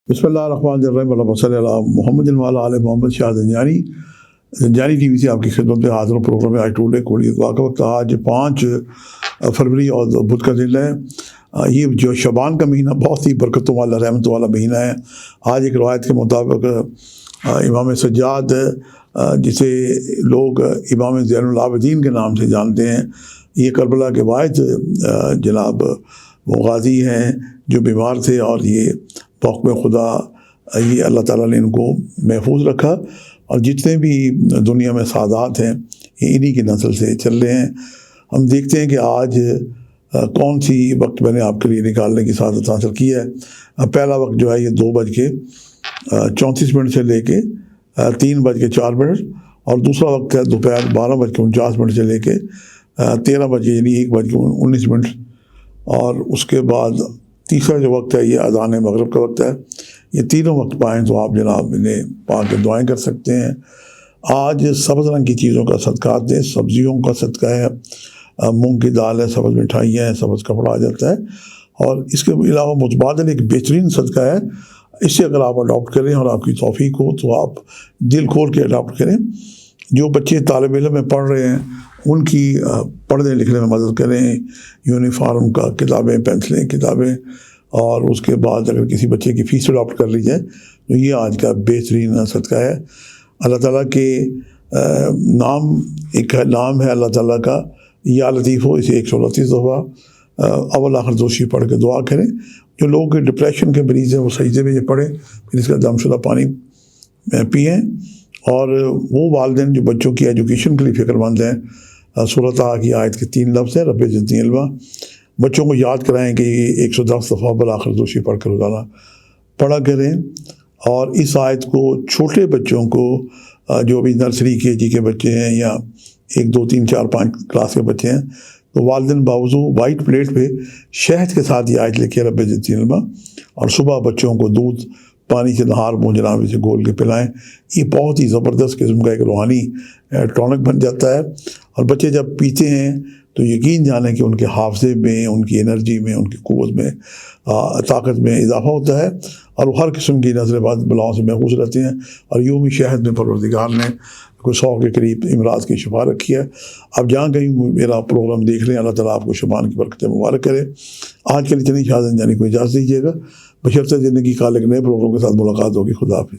بسم اللہ الرحمن الرحیم اللہم صلی علی محمد وعلی آل محمد. شاہ زنجانی ٹی وی سے آپ کی خدمت میں حاضر ہوں. پروگرام میں آج ٹوڈے کوڑی دعا کا وقت. آج 5 فروری اور بدھ کا دن ہے. یہ جو شعبان کا مہینہ بہت ہی برکتوں والا رحمتوں والا مہینہ ہے. آج ایک روایت کے مطابق امام سجاد جسے لوگ امام زین العابدین کے نام سے جانتے ہیں، یہ کربلا کے واحد جناب وہ غازی ہیں جو بیمار تھے، اور یہ موقع خدا یہ اللہ تعالیٰ نے ان کو محفوظ رکھا، اور جتنے بھی دنیا میں سعادات ہیں یہ انہی کی نسل سے چل رہے ہیں. ہم دیکھتے ہیں کہ آج کون سی وقت میں نے آپ کے لیے نکالنے کی سعادت حاصل کی ہے. پہلا وقت جو ہے یہ 2:34 سے لے کے 3:04، اور دوسرا وقت ہے دوپہر 12:49 سے لے کے 13 یعنی 1:19، اور اس کے بعد تیسرا جو وقت ہے یہ اذان مغرب کا وقت ہے. یہ تینوں وقت پائیں تو آپ جناب انہیں پا کے دعائیں کر سکتے ہیں. آج سبز رنگ کی چیزوں کا صدقات دیں، سبزیوں کا صدقہ ہے، مونگ کی دال ہے، سبز مٹھائیاں ہیں، سبز کپڑا آ جاتا ہے. اور اس کے علاوہ متبادل ایک بہترین صدقہ ہے. اس سے اگر آپ اڈاپٹ کریں اور آپ کی توفیق ہو تو آپ دل کھول کے اڈاپٹ کریں. جو بچے طالب علم میں پڑھ رہے ہیں ان کی پڑھنے لکھنے میں مدد کریں، یونیفارم کا کتابیں، پینسلیں، کتابیں، اور اس کے بعد اگر کسی بچے کی فیس اڈاپٹ کر لی جائے تو یہ آج کا بہترین صدقہ ہے. اللہ تعالیٰ کے ایک نام ہے اللہ تعالیٰ کا یا لطیف ہو، اسے 129 دفعہ اول آخر دوشی پڑھ کے دعا کریں. جو لوگ ڈپریشن کے مریض ہیں وہ سجدے میں یہ پڑھیں، پھر اس کا دم شدہ پانی پئیں. اور وہ والدین جو بچوں کی ایجوکیشن کے لیے فکر مند ہیں، سورۃ طٰہٰ کی آیت کے 3 لفظ ہیں، رب زدنی علما. بچوں کو یاد کرائیں کہ یہ 110 دفعہ بالآخر دوشی پڑھ کر روزانہ پڑھا کریں. اور اس آیت کو چھوٹے بچوں کو جو ابھی نرسری کے جی کے بچے ہیں یا 1 2 3 4 5 کلاس کے بچے ہیں تو والدین باوضو وائٹ پلیٹ پہ شہد کے ساتھ یہ آیت لکھے رب زدنی علما، اور صبح بچوں کو دودھ پانی سے نہار منہ جناب سے گول کے پلائیں. یہ بہت ہی زبردست قسم کا ایک روحانی ٹونک بن جاتا ہے. اور بچے جب پیتے ہیں تو یقین جانیں کہ ان کے حافظے میں، ان کی انرجی میں، ان کی قوت میں، طاقت میں اضافہ ہوتا ہے، اور وہ ہر قسم کی نظر بد بلاؤں سے محفوظ رہتے ہیں. اور یوم شہد میں پروردگار نے کوئی 100 کے قریب امراض کی شفا رکھی ہے. آپ جہاں کہیں میرا پروگرام دیکھ رہے ہیں، اللہ تعالیٰ آپ کو شبان کی برکتیں مبارک کرے. آج کے لیے اتنی شاہ زنجانی کو اجازت دیجیے گا، بشرطِ زندگی کا ایک نئے پروگرام کے ساتھ ملاقات ہوگی. خدا حافظ.